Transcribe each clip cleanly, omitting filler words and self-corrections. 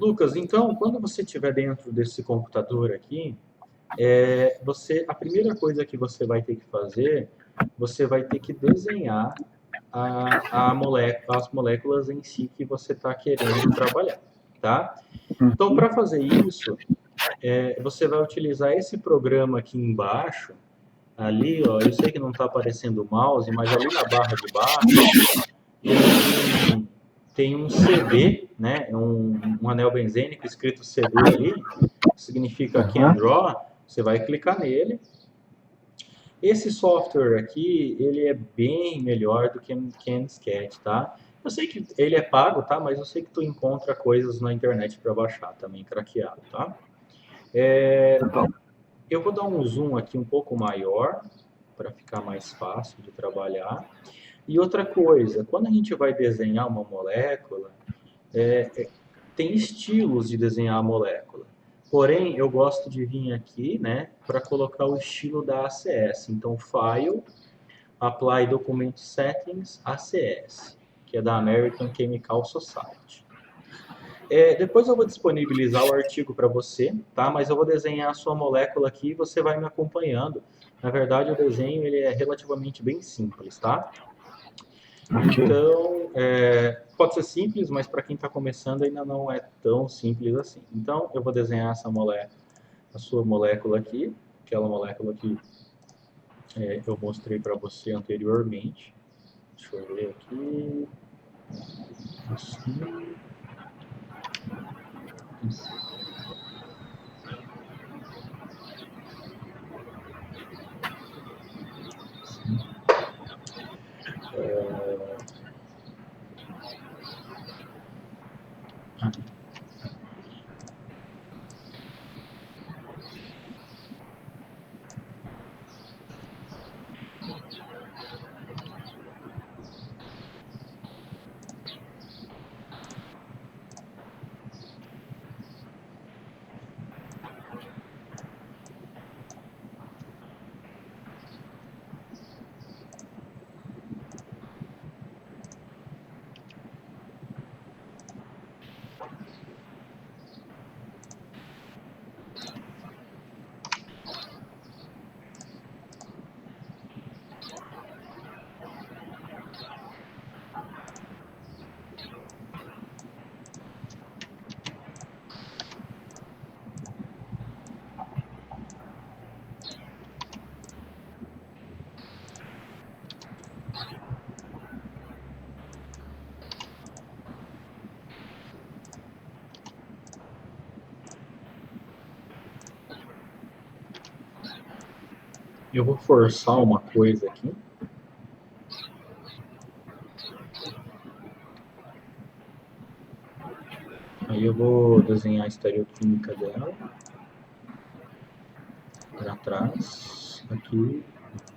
Lucas, então, quando você estiver dentro desse computador aqui, a primeira coisa que você vai ter que fazer, você vai ter que desenhar as moléculas em si que você está querendo trabalhar, tá? Então, para fazer isso, você vai utilizar esse programa aqui embaixo, ali, ó, eu sei que não está aparecendo o mouse, mas ali na barra de baixo tem um CD, né, um anel benzênico escrito CD ali, que significa Can Draw, você vai clicar nele. Esse software aqui, ele é bem melhor do que o Can Sketch, tá? Eu sei que ele é pago, tá? Mas eu sei que tu encontra coisas na internet para baixar também, craqueado, tá? Eu vou dar um zoom aqui um pouco maior, para ficar mais fácil de trabalhar. E outra coisa, quando a gente vai desenhar uma molécula, tem estilos de desenhar a molécula. Porém, eu gosto de vir aqui, né, para colocar o estilo da ACS. Então, File, Apply Document Settings, ACS, que é da American Chemical Society. Depois eu vou disponibilizar o artigo para você, tá? Mas eu vou desenhar a sua molécula aqui e você vai me acompanhando. Na verdade, o desenho ele é relativamente bem simples, tá? Então, pode ser simples, mas para quem está começando ainda não é tão simples assim. Então, eu vou desenhar a sua molécula aqui, aquela molécula que eu mostrei para você anteriormente. Deixa eu ver aqui. Assim. Eu vou forçar uma coisa aqui. Aí eu vou desenhar a estereoquímica dela. Para trás, aqui.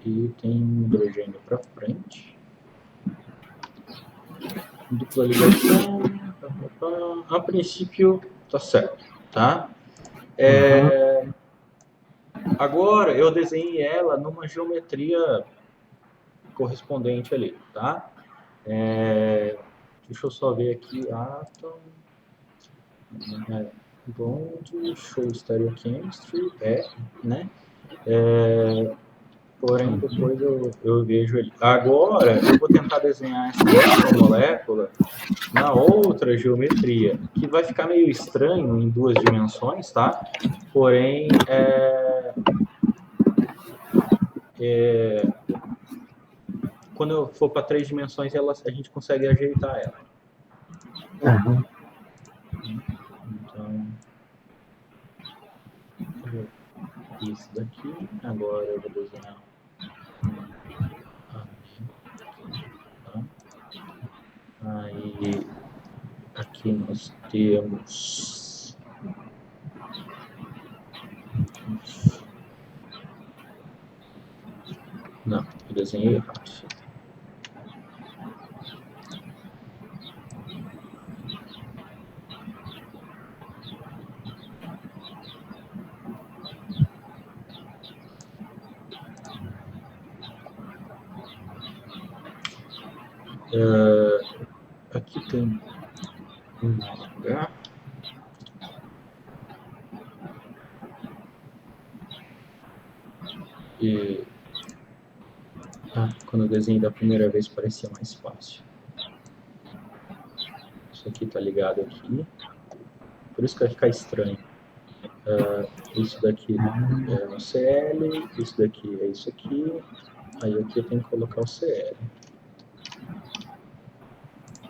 E tem hidrogênio para frente. Dupla ligação. A princípio, tá certo, tá? Agora eu desenhei ela numa geometria correspondente ali, tá? Deixa eu só ver aqui, átomo, bond, show stereochemistry, né? Porém, depois eu vejo ele. Agora eu vou tentar desenhar essa outra molécula na outra geometria, que vai ficar meio estranho em duas dimensões, tá? Porém, quando eu for para 3 dimensões, a gente consegue ajeitar ela. Então, isso daqui. Agora eu vou desenhar tá? Aí, aqui nós temos não, eu desenhei errado. Aqui tem um H. E quando eu desenhei da primeira vez parecia mais fácil. Isso aqui tá ligado aqui. Por isso que vai ficar estranho. Isso daqui é um CL, isso daqui é isso aqui. Aí aqui eu tenho que colocar o CL.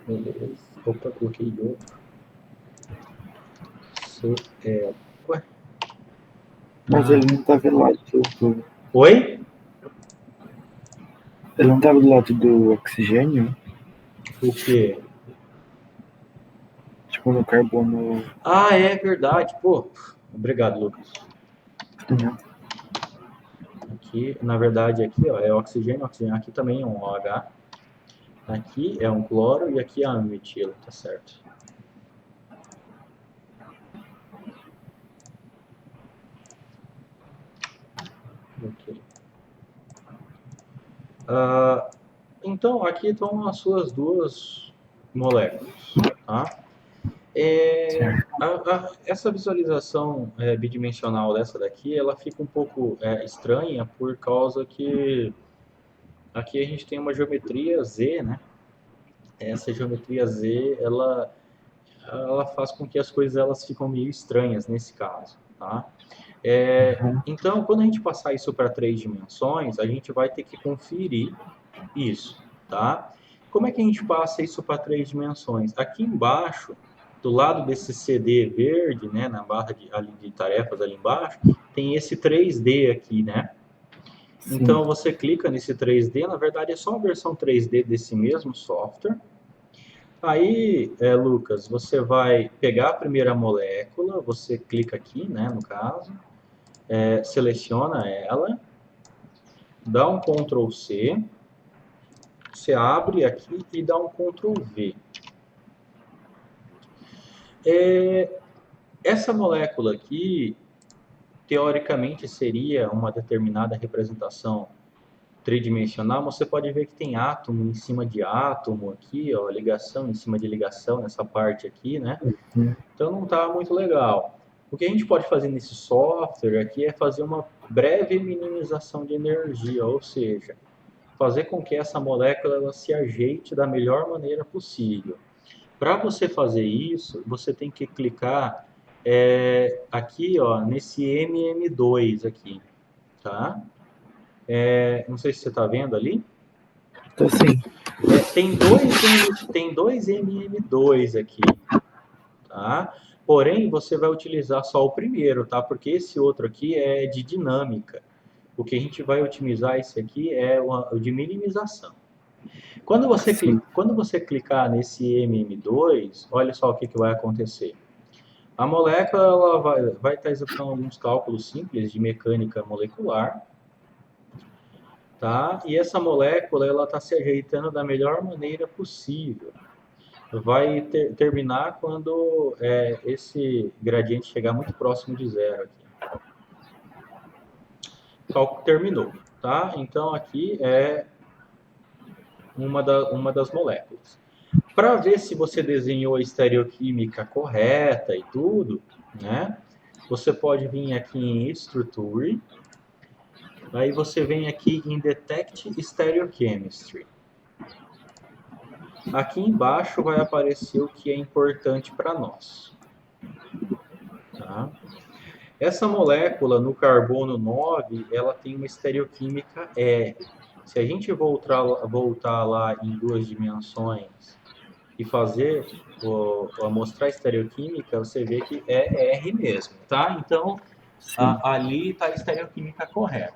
Beleza. Opa, coloquei outro. CL. Ué? Mas ele não tava do lado do... Oi? Ele não tava do lado do oxigênio? O quê? Tipo, no carbono... Ah, é verdade. Pô, obrigado, Lucas. Aqui, na verdade, aqui ó, é oxigênio, oxigênio. Aqui também é um OH. Aqui é um cloro e aqui é um metilo, tá certo? Ok. Então, aqui estão as suas duas moléculas, tá? Essa visualização bidimensional dessa daqui, ela fica um pouco estranha por causa que aqui a gente tem uma geometria Z, né? Essa geometria Z, ela faz com que as coisas elas ficam meio estranhas nesse caso, tá? Então, quando a gente passar isso para 3 dimensões, a gente vai ter que conferir isso, tá? Como é que a gente passa isso para 3 dimensões? Aqui embaixo, do lado desse CD verde, né, na barra ali de tarefas ali embaixo, tem esse 3D aqui, né? Sim. Então, você clica nesse 3D, na verdade é só a versão 3D desse mesmo software. Aí, Lucas, você vai pegar a primeira molécula, você clica aqui, né, no caso, seleciona ela, dá um Ctrl C, você abre aqui e dá um Ctrl V. Essa molécula aqui, teoricamente, seria uma determinada representação tridimensional. Você pode ver que tem átomo em cima de átomo aqui, ó, ligação em cima de ligação nessa parte aqui, né? Então não está muito legal. O que a gente pode fazer nesse software aqui é fazer uma breve minimização de energia, ou seja, fazer com que essa molécula ela se ajeite da melhor maneira possível. Para você fazer isso, você tem que clicar aqui, ó, nesse MM2 aqui, tá? Não sei se você está vendo ali. Tô sim. Tem dois MM2 aqui, tá? Porém, você vai utilizar só o primeiro, tá? Porque esse outro aqui é de dinâmica. O que a gente vai otimizar esse aqui é o de minimização. Quando você clicar nesse MM2, olha só o que vai acontecer. A molécula ela vai estar executando alguns cálculos simples de mecânica molecular, tá? E essa molécula ela está se ajeitando da melhor maneira possível. Vai terminar quando esse gradiente chegar muito próximo de zero aqui. O cálculo terminou, tá? Então aqui é uma das moléculas. Para ver se você desenhou a estereoquímica correta e tudo, né? Você pode vir aqui em Structure, aí você vem aqui em Detect Stereochemistry. Aqui embaixo vai aparecer o que é importante para nós. Tá? Essa molécula no carbono 9, ela tem uma estereoquímica E. Se a gente voltar lá em 2 dimensões e mostrar a estereoquímica, você vê que é R mesmo, tá? Então, ali está a estereoquímica correta.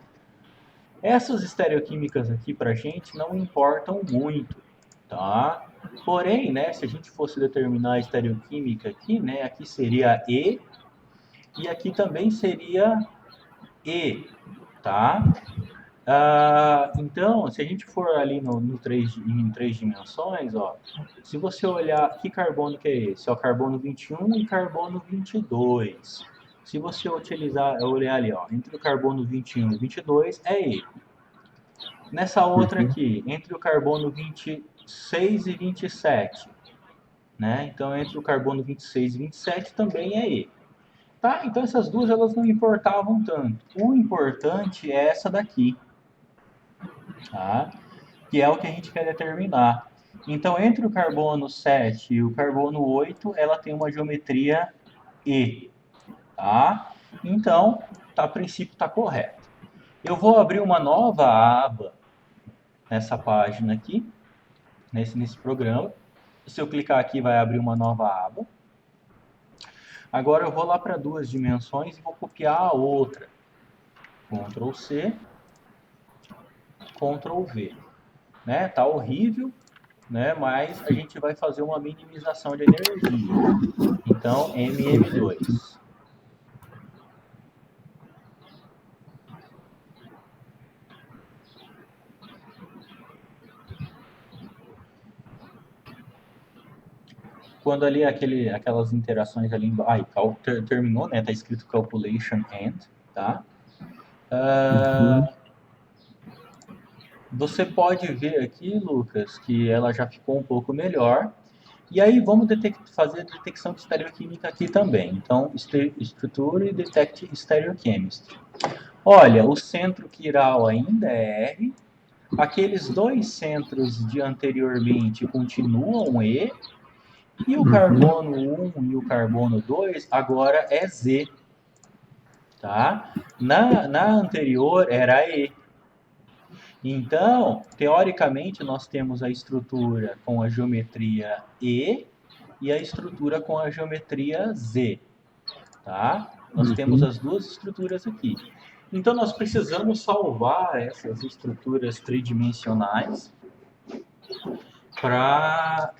Essas estereoquímicas aqui para a gente não importam muito, tá? Porém, né, se a gente fosse determinar a estereoquímica aqui, né, aqui seria E e aqui também seria E, tá? Então, se a gente for ali em 3 dimensões, ó, se você olhar que carbono que é esse, é o carbono 21 e carbono 22. Se você olhar ali, ó, entre o carbono 21 e 22 é E. Nessa outra aqui, entre o carbono 26 e 27, né? Então, entre o carbono 26 e 27 também é E. Tá? Então essas duas elas não importavam tanto. O importante é essa daqui, tá? Que é o que a gente quer determinar. Então, entre o carbono 7 e o carbono 8, ela tem uma geometria E, tá? Então, a princípio está correto. Eu vou abrir uma nova aba nessa página aqui, nesse programa. Se eu clicar aqui, vai abrir uma nova aba. Agora eu vou lá para 2 dimensões e vou copiar a outra. Ctrl C, Ctrl V. Né? Tá horrível, né? Mas a gente vai fazer uma minimização de energia. Então, MM2. Quando ali aquelas interações ali embaixo, terminou, né? Tá escrito calculation end, tá? Você pode ver aqui, Lucas, que ela já ficou um pouco melhor. E aí vamos fazer a detecção de estereoquímica aqui também. Então, estrutura e detect stereochemistry. Olha, o centro quiral ainda é R. Aqueles dois centros de anteriormente continuam E. E o carbono 1 e o carbono 2 agora é Z. Tá? Na anterior era E. Então, teoricamente, nós temos a estrutura com a geometria E e a estrutura com a geometria Z. Tá? Nós temos as duas estruturas aqui. Então, nós precisamos salvar essas estruturas tridimensionais para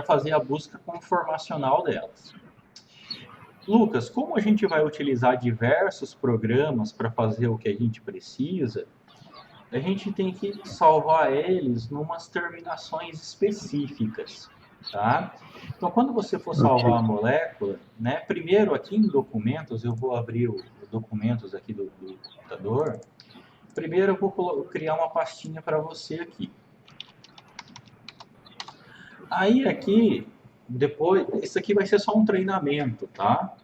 fazer a busca conformacional delas. Lucas, como a gente vai utilizar diversos programas para fazer o que a gente precisa, a gente tem que salvar eles numas terminações específicas, tá? Então, quando você for salvar a molécula, né, primeiro aqui em documentos, eu vou abrir os documentos aqui do computador. Primeiro eu vou criar uma pastinha para você aqui. Aí aqui, depois, isso aqui vai ser só um treinamento, tá?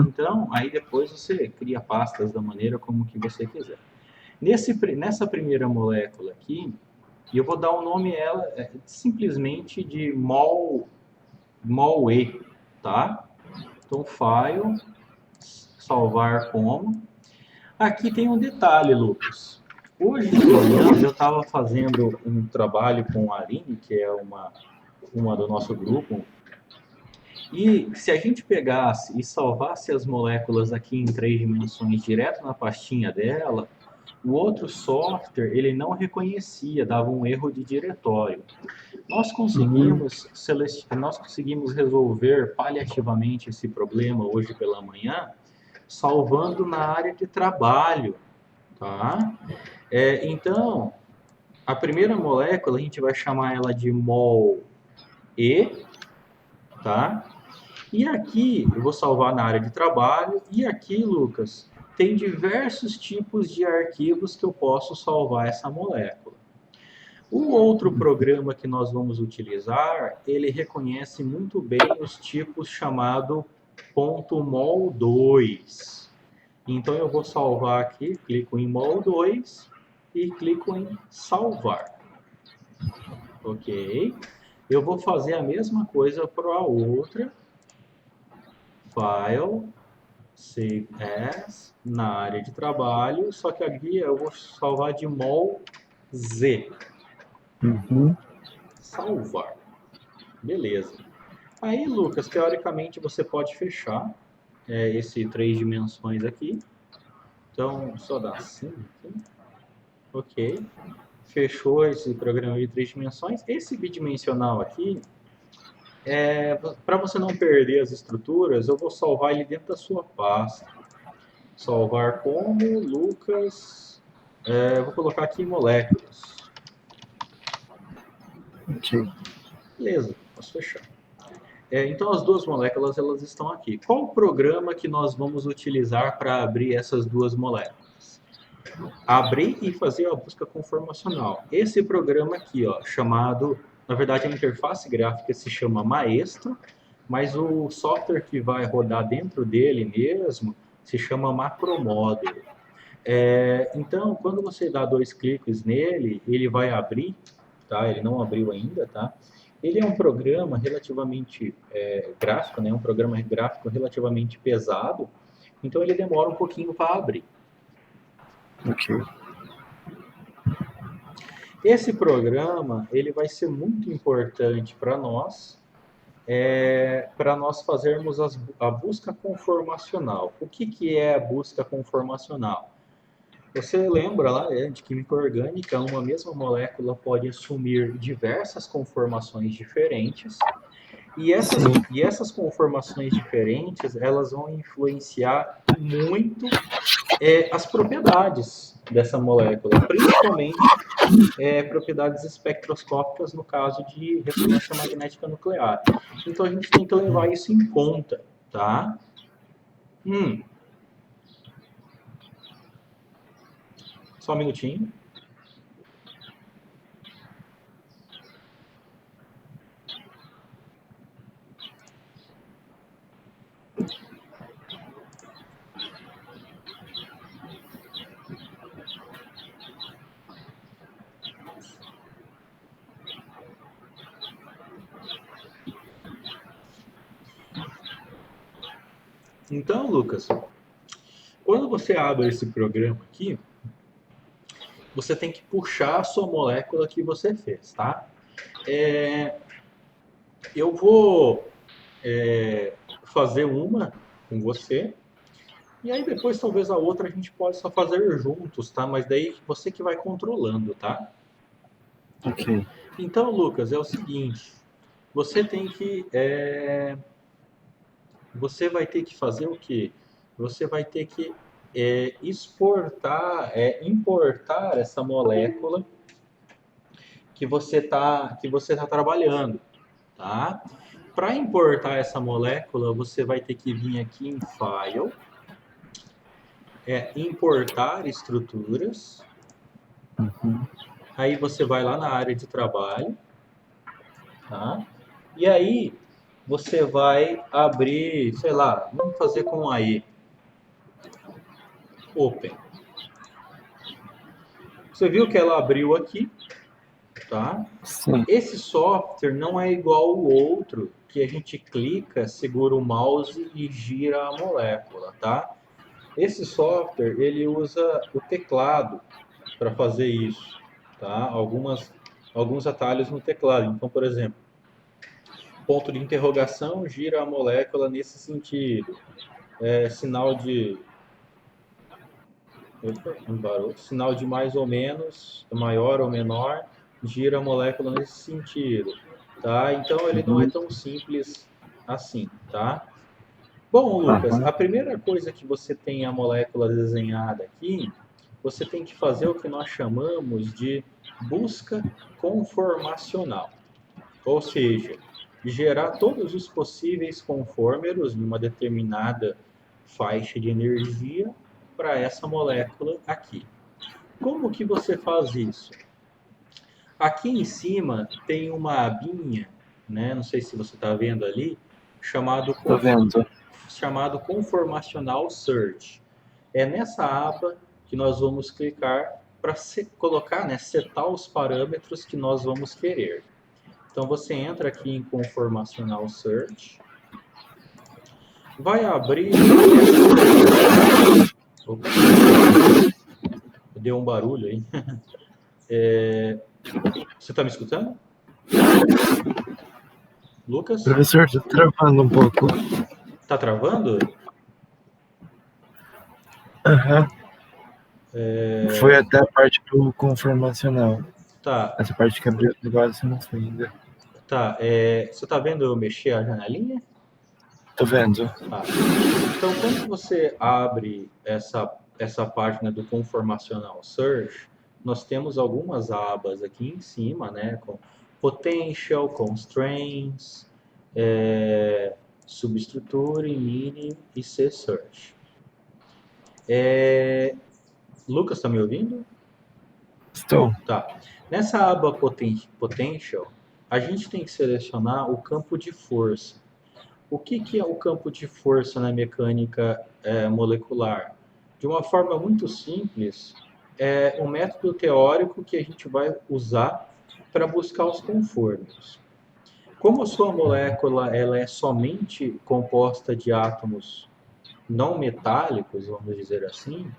Então, aí depois você cria pastas da maneira como que você quiser. Nessa primeira molécula aqui, eu vou dar o nome ela simplesmente de MOL-E, tá? Então, file, salvar como. Aqui tem um detalhe, Lucas. Hoje de manhã eu estava fazendo um trabalho com a Aline, que é uma do nosso grupo, e se a gente pegasse e salvasse as moléculas aqui em 3 dimensões direto na pastinha dela, o outro software ele não reconhecia, dava um erro de diretório. Nós conseguimos resolver paliativamente esse problema hoje pela manhã, salvando na área de trabalho, tá? Então, a primeira molécula a gente vai chamar ela de MOL-E, tá? E aqui eu vou salvar na área de trabalho e aqui, Lucas, tem diversos tipos de arquivos que eu posso salvar essa molécula. O outro programa que nós vamos utilizar, ele reconhece muito bem os tipos chamado .mol2. Então eu vou salvar aqui, clico em mol2 e clico em salvar. Ok? Eu vou fazer a mesma coisa para a outra. File, Save As, na área de trabalho, só que aqui eu vou salvar de MOL-Z. Salvar. Beleza. Aí, Lucas, teoricamente você pode fechar esse 3 dimensões aqui. Então, só dá assim. Ok. Fechou esse programa de 3 dimensões. Esse bidimensional aqui, para você não perder as estruturas, eu vou salvar ele dentro da sua pasta. Salvar como Lucas. Vou colocar aqui moléculas. Ok. Beleza, posso fechar. Então as duas moléculas elas estão aqui. Qual o programa que nós vamos utilizar para abrir essas duas moléculas? Abrir e fazer a busca conformacional. Esse programa aqui, ó, chamado, na verdade a interface gráfica se chama Maestro, mas o software que vai rodar dentro dele mesmo se chama macromódulo. Então, quando você dá 2 cliques nele, ele vai abrir, tá? Ele não abriu ainda, tá? Ele é um programa relativamente gráfico, né? Um programa gráfico relativamente pesado, então ele demora um pouquinho para abrir. Ok. Esse programa, ele vai ser muito importante para nós fazermos a busca conformacional. O que é a busca conformacional? Você lembra lá de química orgânica, uma mesma molécula pode assumir diversas conformações diferentes, e essas conformações diferentes, elas vão influenciar muito as propriedades dessa molécula, principalmente propriedades espectroscópicas no caso de ressonância magnética nuclear. Então a gente tem que levar isso em conta, tá? Só um minutinho. Então, Lucas, quando você abre esse programa aqui, você tem que puxar a sua molécula que você fez, tá? Eu vou fazer uma com você, e aí depois talvez a outra a gente possa fazer juntos, tá? Mas daí você que vai controlando, tá? Ok. Então, Lucas, é o seguinte, você tem que... você vai ter que fazer o quê? Você vai ter que importar essa molécula que você tá trabalhando, tá? Para importar essa molécula, você vai ter que vir aqui em File, importar estruturas. Aí você vai lá na área de trabalho, tá? E aí você vai abrir, sei lá, vamos fazer com a E. Open. Você viu que ela abriu aqui, tá? Sim. Esse software não é igual ao outro, que a gente clica, segura o mouse e gira a molécula, tá? Esse software, ele usa o teclado para fazer isso, tá? Alguns atalhos no teclado. Então, por exemplo, ponto de interrogação gira a molécula nesse sentido. Sinal de mais ou menos, maior ou menor, gira a molécula nesse sentido, tá? Então ele não é tão simples assim, tá? Bom, Lucas, a primeira coisa que você tem a molécula desenhada aqui, você tem que fazer o que nós chamamos de busca conformacional. Ou seja, gerar todos os possíveis conformers numa determinada faixa de energia para essa molécula aqui. Como que você faz isso? Aqui em cima tem uma abinha, né? Não sei se você está vendo ali, Tô vendo. chamado Conformational Search. É nessa aba que nós vamos clicar para colocar, né, setar os parâmetros que nós vamos querer. Então você entra aqui em Conformational Search, vai abrir. Opa, deu um barulho aí. Você está me escutando? Lucas? Professor, tô travando um pouco. Tá travando? Aham. Foi até a parte do conformacional. Tá, Essa parte que abriu o negócio não foi ainda. tá. Você tá vendo eu mexer a janelinha? Tô vendo. Tá. Então, quando você abre essa página do Conformational Search, nós temos algumas abas aqui em cima, né? Com Potential, Constraints, Substructure, Mini e C-Search. Lucas, está me ouvindo? Estou. Tá. Nessa aba Potential, a gente tem que selecionar o campo de força. O que é o campo de força na mecânica molecular? De uma forma muito simples, é um método teórico que a gente vai usar para buscar os confortos. Como a sua molécula ela é somente composta de átomos não metálicos, vamos dizer assim,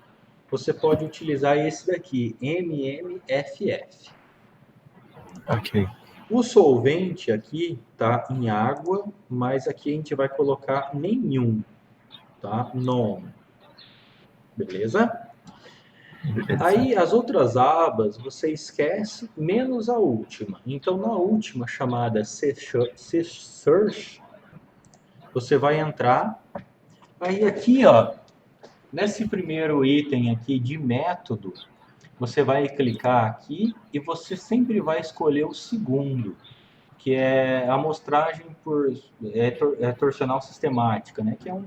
você pode utilizar esse daqui, MMFF. Ok. O solvente aqui está em água, mas aqui a gente vai colocar nenhum, tá? None. Beleza? Beleza. Aí as outras abas você esquece, menos a última. Então na última chamada Search, você vai entrar. Aí aqui, ó, nesse primeiro item aqui de método, você vai clicar aqui e você sempre vai escolher o segundo, que é a amostragem por torsional sistemática, né? Que é um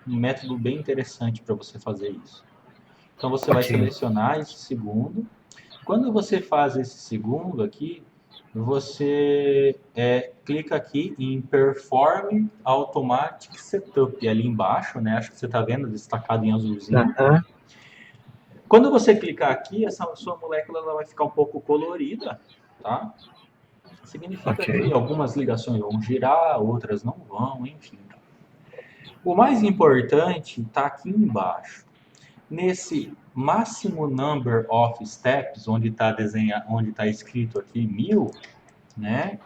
método bem interessante para você fazer isso. Então você vai Ok. selecionar esse segundo. Quando você faz esse segundo aqui, você clica aqui em Perform Automatic Setup ali embaixo, né? Acho que você está vendo destacado em azulzinho. Aham. Quando você clicar aqui, essa sua molécula ela vai ficar um pouco colorida, tá? Significa Ok. que algumas ligações vão girar, outras não vão, enfim. O mais importante está aqui embaixo. Nesse máximo number of steps, onde tá escrito aqui 1000, né?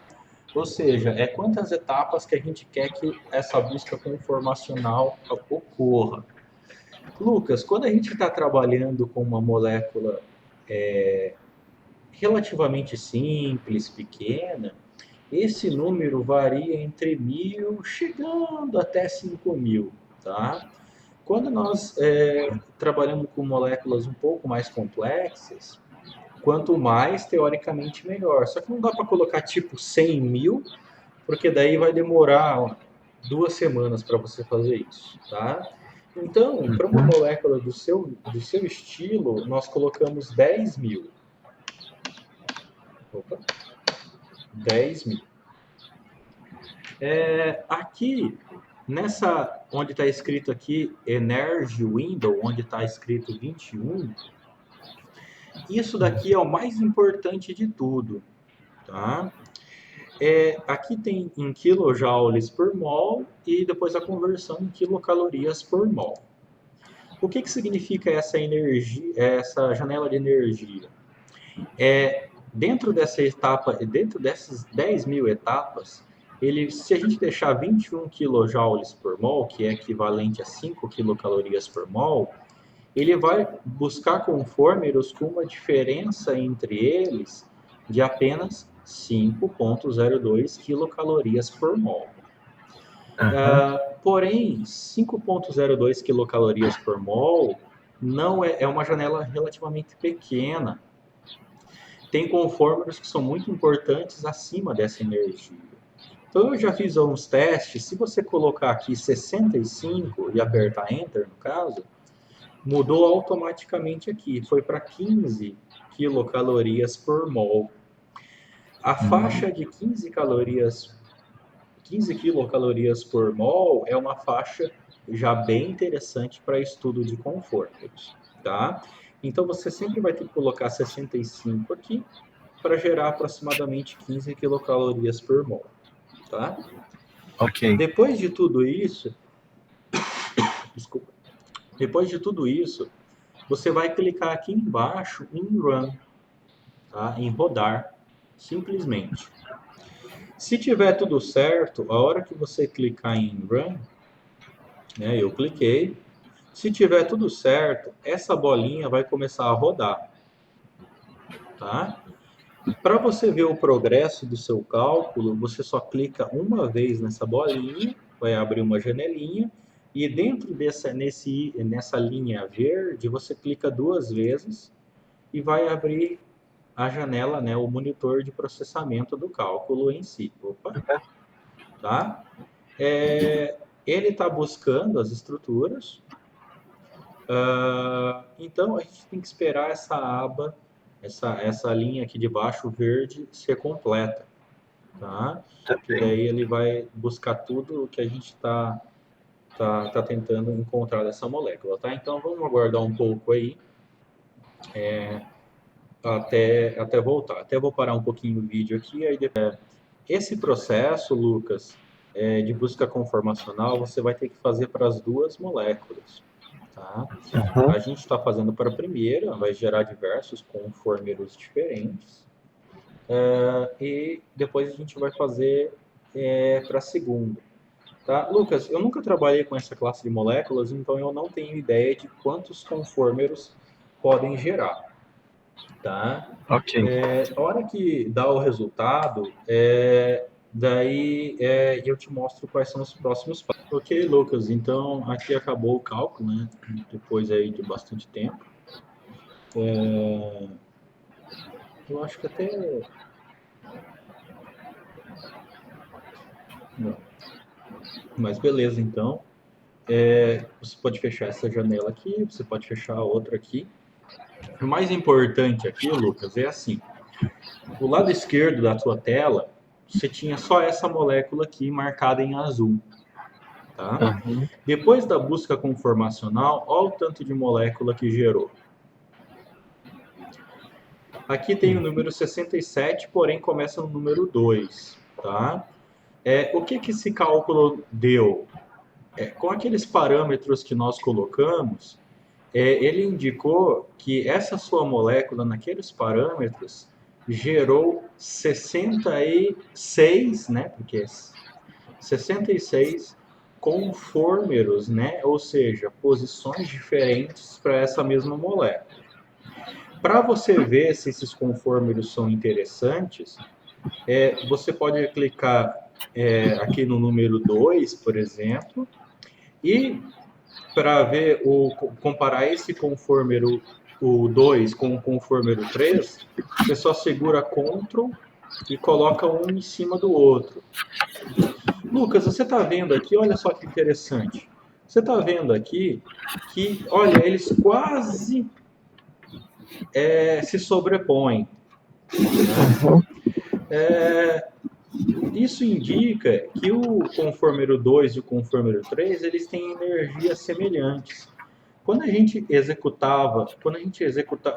Ou seja, é quantas etapas que a gente quer que essa busca conformacional ocorra. Lucas, quando a gente está trabalhando com uma molécula relativamente simples, pequena, esse número varia entre 1000 chegando até 5000, tá? Quando nós trabalhamos com moléculas um pouco mais complexas, quanto mais, teoricamente, melhor. Só que não dá para colocar tipo 100 mil, porque daí vai demorar 2 semanas para você fazer isso, tá? Então, para uma molécula do seu estilo, nós colocamos 10 mil. Opa, 10 mil. Aqui, onde está escrito aqui Energy Window, onde está escrito 21, isso daqui é o mais importante de tudo, tá? Aqui tem em kilojoules por mol e depois a conversão em quilocalorias por mol. O que significa essa energia, essa janela de energia? Dentro dessa etapa, dentro dessas 10 mil etapas, se a gente deixar 21 kJ por mol, que é equivalente a 5 quilocalorias por mol, ele vai buscar conformers com uma diferença entre eles de apenas 5,02 quilocalorias por mol. Porém, 5,02 quilocalorias por mol não é uma janela relativamente pequena. Tem conformers que são muito importantes acima dessa energia. Então eu já fiz alguns testes, se você colocar aqui 65 e apertar Enter, no caso, mudou automaticamente aqui, foi para 15 quilocalorias por mol. A faixa de 15 quilocalorias por mol é uma faixa já bem interessante para estudo de confortos, tá? Então você sempre vai ter que colocar 65 aqui para gerar aproximadamente 15 quilocalorias por mol, tá? Ok. Depois de tudo isso, desculpa. Depois de tudo isso, você vai clicar aqui embaixo em Run, tá? Em rodar, simplesmente. Se tiver tudo certo, a hora que você clicar em Run, né, eu cliquei, se tiver tudo certo, essa bolinha vai começar a rodar, tá? Para você ver o progresso do seu cálculo, você só clica uma vez nessa bolinha, vai abrir uma janelinha, e dentro nessa linha verde, você clica 2 vezes e vai abrir a janela, né, o monitor de processamento do cálculo em si. Opa, tá? Ele está buscando as estruturas, então a gente tem que esperar essa aba, essa linha aqui de baixo verde ser completa. tá? Tá Que bem. daí ele vai buscar tudo o que a gente está tá tentando encontrar dessa molécula, tá? Então vamos aguardar um pouco aí até voltar. Até vou parar um pouquinho o vídeo aqui, aí depois... Esse processo, Lucas, de busca conformacional, você vai ter que fazer para as duas moléculas, tá? Aham. A gente está fazendo para a primeira, vai gerar diversos conformeiros diferentes, e depois a gente vai fazer para a segunda. Tá? Lucas, eu nunca trabalhei com essa classe de moléculas, então eu não tenho ideia de quantos conformeiros podem gerar. Tá? Ok. A hora que dá o resultado, daí eu te mostro quais são os próximos passos. Ok, Lucas, então aqui acabou o cálculo, né? Depois aí de bastante tempo. Eu acho que até... Não. Mas beleza, então. Você pode fechar essa janela aqui, você pode fechar a outra aqui. O mais importante aqui, Lucas, é assim. O lado esquerdo da tua tela, você tinha só essa molécula aqui marcada em azul, tá? Aham. Depois da busca conformacional, olha o tanto de molécula que gerou. Aqui tem o número 67, porém começa no número 2, tá? O que esse cálculo deu? Com aqueles parâmetros que nós colocamos, ele indicou que essa sua molécula, naqueles parâmetros, gerou 66, né? Porque 66 conformeiros, né? Ou seja, posições diferentes para essa mesma molécula. Para você ver se esses conformeiros são interessantes, você pode clicar aqui no número 2, por exemplo, e para ver comparar esse conformeiro o 2 com o conformeiro 3, você só segura Ctrl e coloca um em cima do outro. Lucas, você está vendo aqui, olha só que interessante. Você está vendo aqui que, olha, eles quase se sobrepõem. Né? Aham. Isso indica que o conformeiro 2 e o conformeiro 3 eles têm energias semelhantes. Quando a gente executa,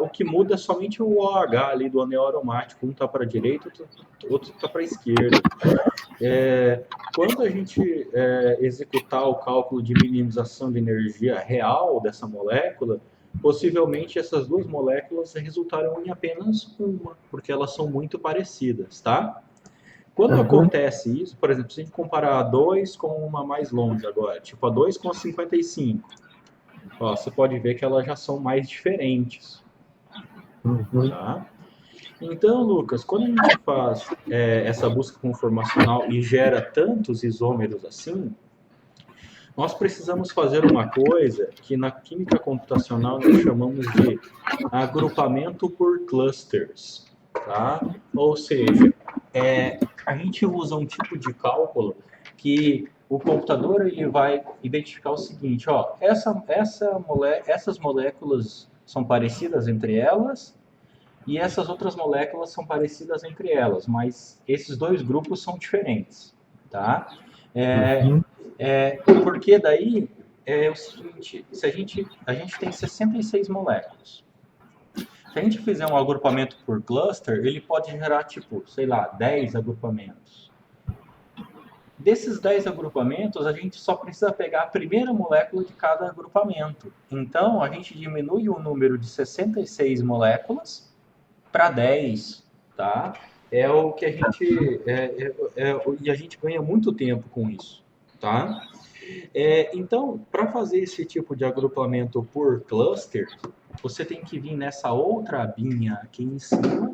o que muda é somente o OH ali do anel aromático, um está para a direita, outro está para a esquerda. Quando a gente executar o cálculo de minimização de energia real dessa molécula, possivelmente essas duas moléculas resultarão em apenas uma, porque elas são muito parecidas, tá? Quando Aham. acontece isso, por exemplo, se a gente comparar a 2 com uma mais longe agora, tipo a 2 com a 55, ó, você pode ver que elas já são mais diferentes, Uhum. tá? Então, Lucas, quando a gente faz essa busca conformacional e gera tantos isômeros assim, nós precisamos fazer uma coisa que na química computacional nós chamamos de agrupamento por clusters, tá? Ou seja, a gente usa um tipo de cálculo que o computador ele vai identificar o seguinte, ó, essas moléculas são parecidas entre elas e essas outras moléculas são parecidas entre elas, mas esses dois grupos são diferentes, tá? É, Uhum. Porque daí é o seguinte, se a gente tem 66 moléculas. Se a gente fizer um agrupamento por cluster, ele pode gerar, tipo, sei lá, 10 agrupamentos. Desses 10 agrupamentos, a gente só precisa pegar a primeira molécula de cada agrupamento. Então, a gente diminui o número de 66 moléculas para 10, tá? É o que a gente... e a gente ganha muito tempo com isso, tá? Então, para fazer esse tipo de agrupamento por cluster, você tem que vir nessa outra abinha aqui em cima,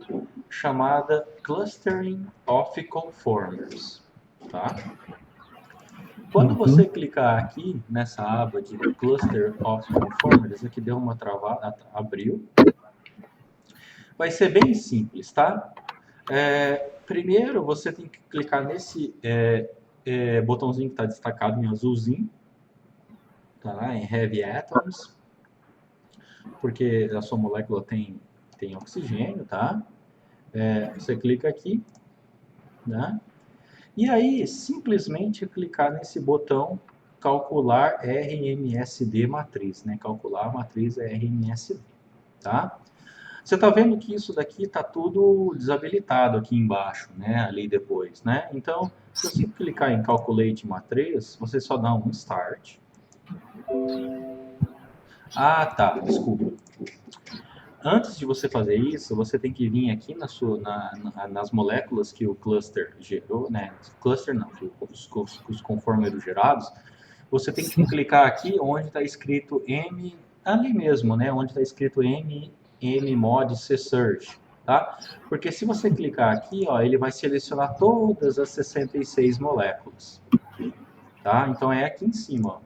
chamada Clustering of Conformers, tá? Quando Uhum. você clicar aqui nessa aba de Cluster of Conformers, aqui deu uma travada, abriu. Vai ser bem simples, tá? Primeiro, você tem que clicar nesse botãozinho que está destacado em azulzinho, tá? Em Heavy Atoms, porque a sua molécula tem oxigênio, tá? Você clica aqui, né? E aí, simplesmente clicar nesse botão calcular RMSD matriz, né? Calcular a matriz RMSD, tá? Você está vendo que isso daqui está tudo desabilitado aqui embaixo, né? Ali depois, né? Então, se você clicar em Calculate Matriz, você só dá um Start. Ah, tá, desculpa. Antes de você fazer isso, você tem que vir aqui nas moléculas que o cluster gerou, né? Cluster não, que os conformeiros gerados. Você tem que clicar aqui onde está escrito M, ali mesmo, né? Onde está escrito mmod csearch, tá? Porque se você clicar aqui, ó, ele vai selecionar todas as 66 moléculas, tá? Então é aqui em cima, ó.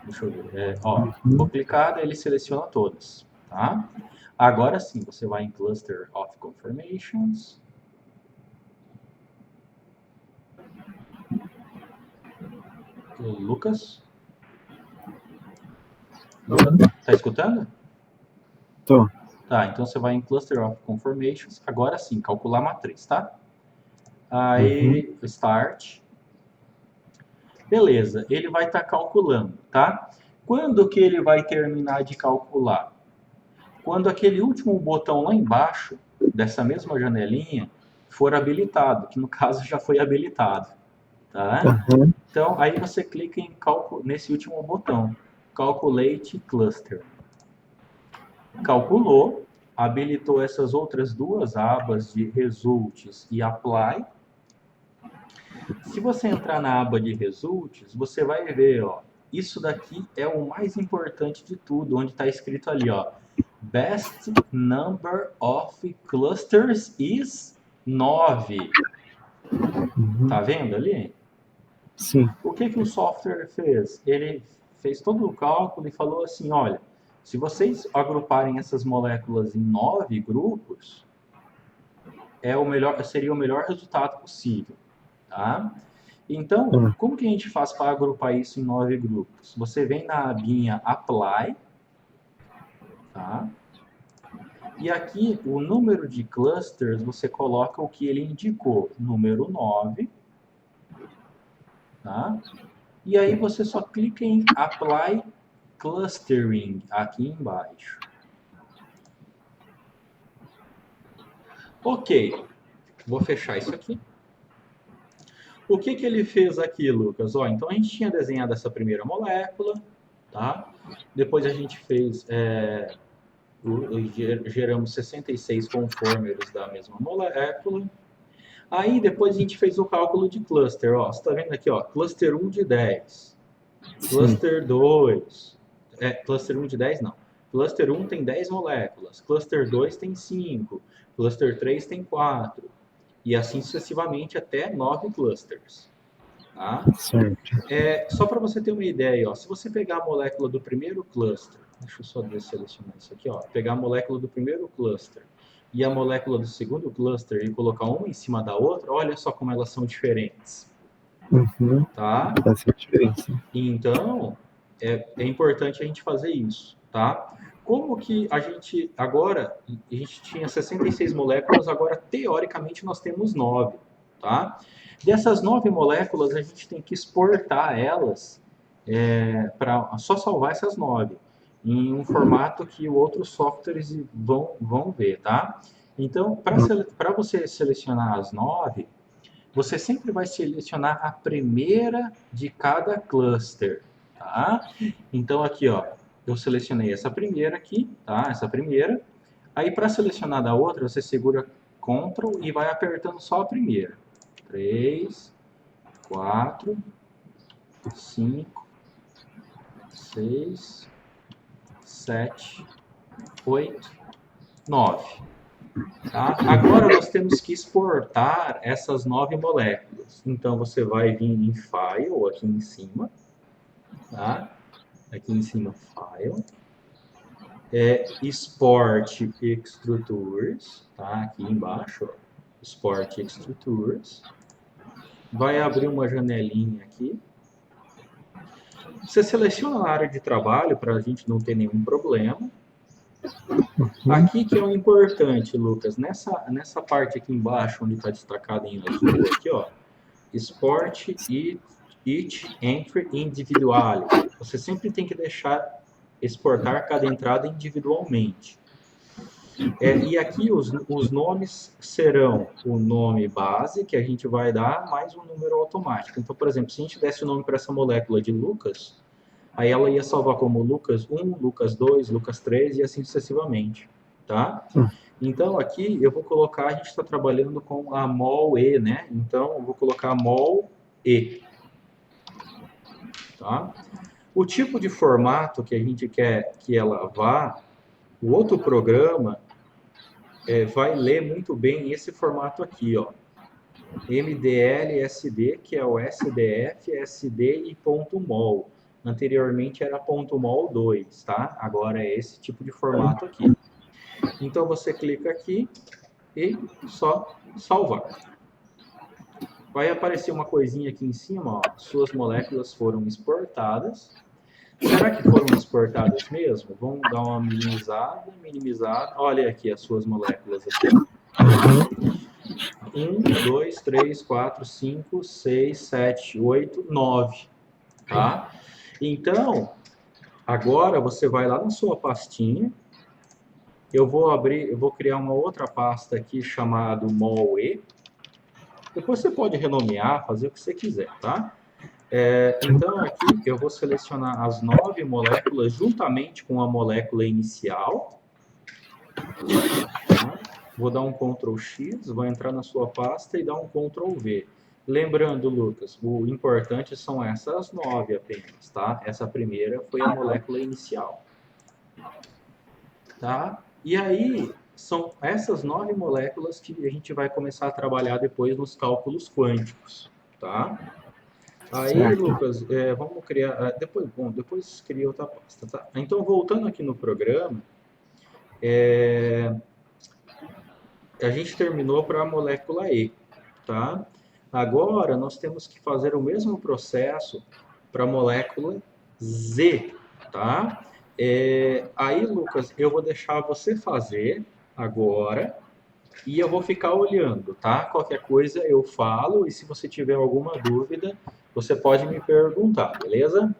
Deixa eu ver. Ó, vou clicar, ele seleciona todas, tá? Agora sim, você vai em Cluster of Conformations. Lucas? Tá escutando? Tô. Tá, então você vai em Cluster of Conformations. Agora sim, calcular a matriz, tá? Aí, Start. Beleza, ele vai estar calculando, tá? Quando que ele vai terminar de calcular? Quando aquele último botão lá embaixo, dessa mesma janelinha, for habilitado, que no caso já foi habilitado, tá? Então, aí você clica nesse último botão, Calculate Cluster. Calculou, habilitou essas outras duas abas de Results e Apply. Se você entrar na aba de Results, você vai ver, ó, isso daqui é o mais importante de tudo, onde está escrito ali, ó, Best Number of Clusters is 9. Tá vendo ali? Sim. O que o software fez? Ele fez todo o cálculo e falou assim, olha, se vocês agruparem essas moléculas em 9 grupos, seria o melhor resultado possível, tá? Então, como que a gente faz para agrupar isso em 9 grupos? Você vem na abinha Apply, tá? E aqui, o número de clusters, você coloca o que ele indicou, número 9, tá? E aí você só clica em Apply Clustering aqui embaixo. Ok, vou fechar isso aqui. O que ele fez aqui, Lucas? Ó, então a gente tinha desenhado essa primeira molécula, tá? Depois a gente fez, geramos 66 conformeiros da mesma molécula. Aí depois a gente fez o cálculo de cluster, ó. Você está vendo aqui, ó, cluster 1 de 10, cluster 2, cluster 1 de 10 não. Cluster 1 tem 10 moléculas, cluster 2 tem 5, cluster 3 tem 4, e assim sucessivamente até 9 clusters. Tá? Só para você ter uma ideia, ó, se você pegar a molécula do primeiro cluster, deixa eu só desselecionar isso aqui, ó, pegar a molécula do primeiro cluster e a molécula do segundo cluster e colocar uma em cima da outra, olha só como elas são diferentes. Tá? Faz diferença. Então, é importante a gente fazer isso, tá? Como que a gente tinha 66 moléculas, agora teoricamente nós temos 9, tá? Dessas 9 moléculas, a gente tem que exportar elas para só salvar essas 9 em um formato que outros softwares vão ver, tá? Então, para você selecionar as 9, você sempre vai selecionar a primeira de cada cluster, tá? Então, aqui, ó, eu selecionei essa primeira aqui, tá? Essa primeira. Aí, para selecionar da outra, você segura Ctrl e vai apertando só a primeira. 3, 4, 5, 6, 7, 8, 9. Tá? Agora nós temos que exportar essas 9 moléculas. Então você vai vir em File, aqui em cima. Tá? Aqui em cima, File. Export Extruders. Tá? Aqui embaixo, ó. Export Extruders. Vai abrir uma janelinha aqui. Você seleciona a área de trabalho para a gente não ter nenhum problema. Aqui que é o importante, Lucas, nessa parte aqui embaixo, onde está destacado em azul, aqui, ó, export each entry individually. Você sempre tem que deixar exportar cada entrada individualmente. E aqui os nomes serão o nome base, que a gente vai dar, mais um número automático. Então, por exemplo, se a gente desse o nome para essa molécula de Lucas, aí ela ia salvar como Lucas 1, Lucas 2, Lucas 3 e assim sucessivamente, tá? Então, aqui eu vou colocar, a gente está trabalhando com a mol-E, né? Então, eu vou colocar mol-E, tá? O tipo de formato que a gente quer que ela vá, o outro programa vai ler muito bem esse formato aqui, ó. MDL-SD, que é o SDF, SD e .mol. Anteriormente era .mol 2, tá? Agora é esse tipo de formato aqui. Então você clica aqui e só salvar. Vai aparecer uma coisinha aqui em cima, ó. Suas moléculas foram exportadas. Será que foram exportadas mesmo? Vamos dar uma minimizada. Olha aqui as suas moléculas aqui, ó. 1, 2, 3, 4, 5, 6, 7, 8, 9, tá? Então, agora você vai lá na sua pastinha, eu vou criar uma outra pasta aqui chamada mol-E, depois você pode renomear, fazer o que você quiser, tá? Então, aqui eu vou selecionar as 9 moléculas juntamente com a molécula inicial, tá? Vou dar um Ctrl X, vou entrar na sua pasta e dar um Ctrl V. Lembrando, Lucas, o importante são essas 9 apenas, tá? Essa primeira foi a molécula inicial, tá? E aí, são essas 9 moléculas que a gente vai começar a trabalhar depois nos cálculos quânticos, tá? Aí, Certo. Lucas, vamos criar... depois cria outra pasta, tá? Então, voltando aqui no programa, a gente terminou para a molécula E, tá? Agora, nós temos que fazer o mesmo processo para a molécula Z, tá? Aí, Lucas, eu vou deixar você fazer agora e eu vou ficar olhando, tá? Qualquer coisa eu falo e se você tiver alguma dúvida, você pode me perguntar, beleza?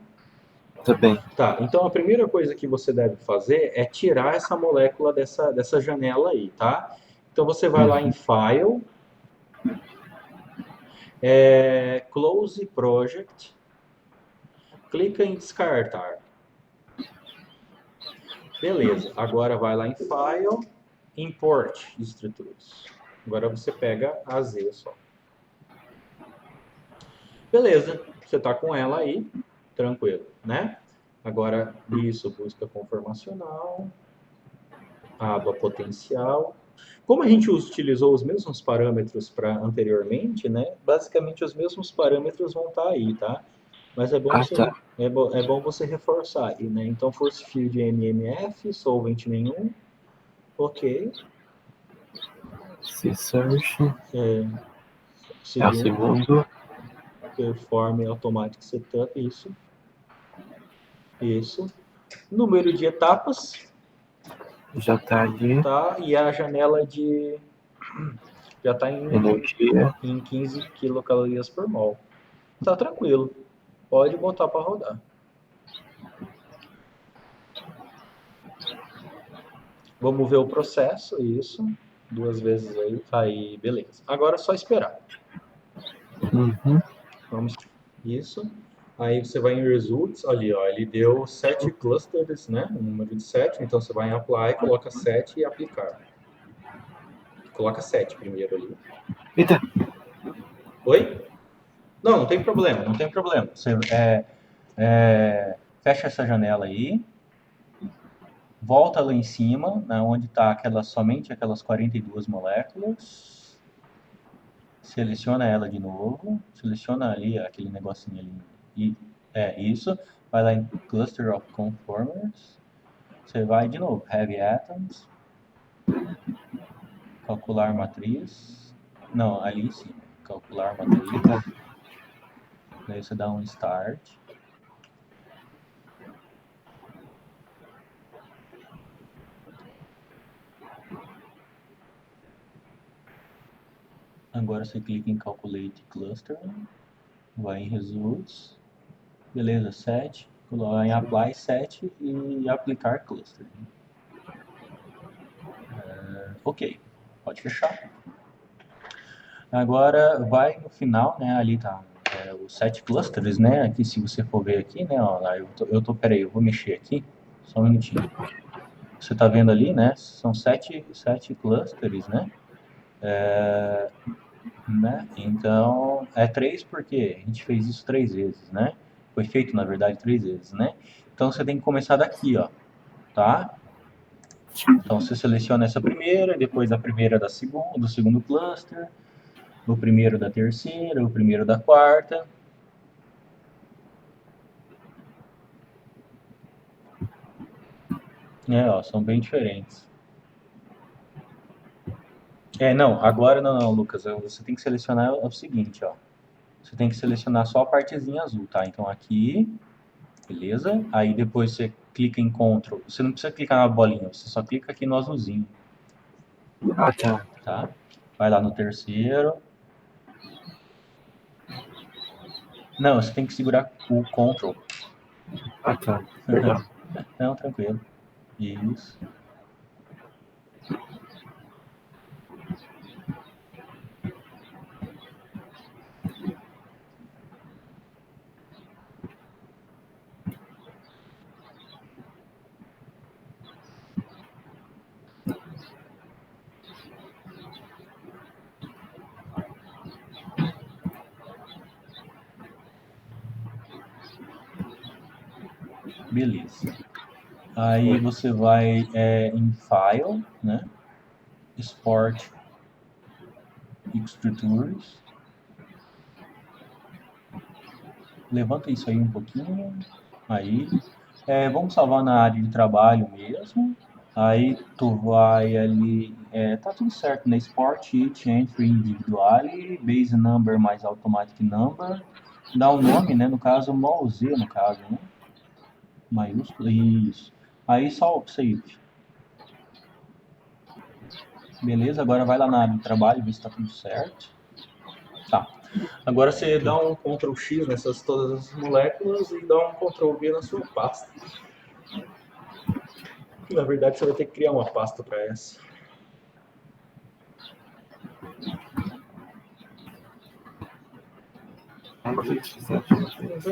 Tá bem. Tá, então a primeira coisa que você deve fazer é tirar essa molécula dessa janela aí, tá? Então você vai lá em File, Close Project, clica em descartar. Beleza, agora vai lá em File, Import estruturas. Agora você pega a Z só. Beleza, você está com ela aí, tranquilo, né? Agora, isso, busca conformacional, aba potencial. Como a gente utilizou os mesmos parâmetros para anteriormente, né? Basicamente os mesmos parâmetros vão estar aí, tá? Mas é bom Ah, você, tá. é bom você reforçar aí, né? Então, force field MMF, solvent nenhum, ok. C-Search. É o Segundo, segundo. perform automatic setup, isso. Isso. Número de etapas, Já tá ali. tá? E a janela já está Energia. em 15 quilocalorias por mol. Tá tranquilo. Pode botar para rodar. Vamos ver o processo, isso. 2 vezes aí. Aí, beleza. Agora é só esperar. Vamos. Isso. Aí você vai em Results, ali, ó. Ele deu 7 clusters, né? Um número de 7. Então você vai em Apply, coloca 7 e aplicar. Coloca 7 primeiro ali. Eita. Oi? Não, não tem problema, não tem problema. Você fecha essa janela aí. Volta lá em cima, né, onde está somente aquelas 42 moléculas. Seleciona ela de novo. Seleciona ali aquele negocinho ali. E, isso. Vai lá em Cluster of Conformers. Você vai de novo. Heavy Atoms. Calcular matriz. Não, ali em cima. Calcular matriz. Daí você dá um Start. Agora você clica em Calculate Cluster, vai em Results, beleza, Set, em Apply Set e Aplicar Cluster. Ok, pode fechar. Agora vai no final, né, ali tá os 7 clusters, né, aqui se você for ver aqui, né, ó, lá, peraí, eu vou mexer aqui, só um minutinho. Você tá vendo ali, né, são 7 clusters, né, então, 3 porque a gente fez isso 3 vezes, né, foi feito, na verdade, 3 vezes, né, então você tem que começar daqui, ó, tá? Então você seleciona essa primeira, depois a primeira da segunda, do segundo cluster, o primeiro da terceira, o primeiro da quarta. Ó, são bem diferentes. Não, agora não, Lucas. Você tem que selecionar o seguinte, ó. Você tem que selecionar só a partezinha azul, tá? Então aqui, beleza? Aí depois você clica em Ctrl. Você não precisa clicar na bolinha, você só clica aqui no azulzinho. Ah, tá. Tá? Vai lá no terceiro. Não, você tem que segurar o Ctrl. Ah, tá. Perdão. Não, tranquilo. Isso. Beleza. Aí você vai em File, né? Export Structures. Levanta isso aí um pouquinho. Aí. Vamos salvar na área de trabalho mesmo. Aí tu vai ali. Tá tudo certo, né? Export Each Entry Individually, Base Number mais Automatic Number. Dá um nome, né? No caso, MOZ, no caso, né? Maiúsculo, isso. Aí só o save. Beleza, agora vai lá na área de trabalho, ver se tá tudo certo. Tá. Agora você dá um Ctrl X nessas todas as moléculas e dá um Ctrl V na sua pasta. Na verdade, você vai ter que criar uma pasta para essa.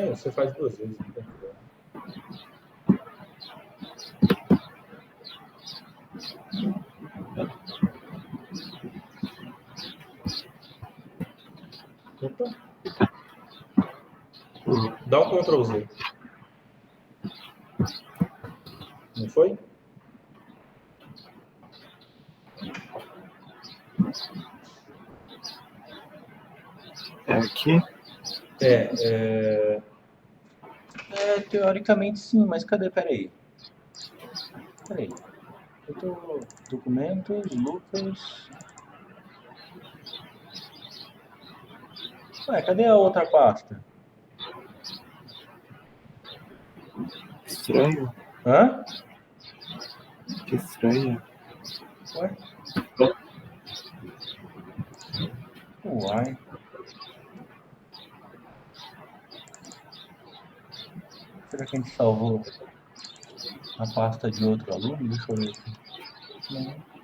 Você faz 2 vezes, não tem problema. Opa. Dá um Ctrl Z. Não foi? Aqui? Teoricamente sim, mas cadê? Peraí. Eu tô... Documentos, Lucas... Ué, cadê a outra pasta? Estranho. Hã? Que estranho. Ué? Uai. Será que a gente salvou a pasta de outro aluno? Deixa eu ver aqui. Não.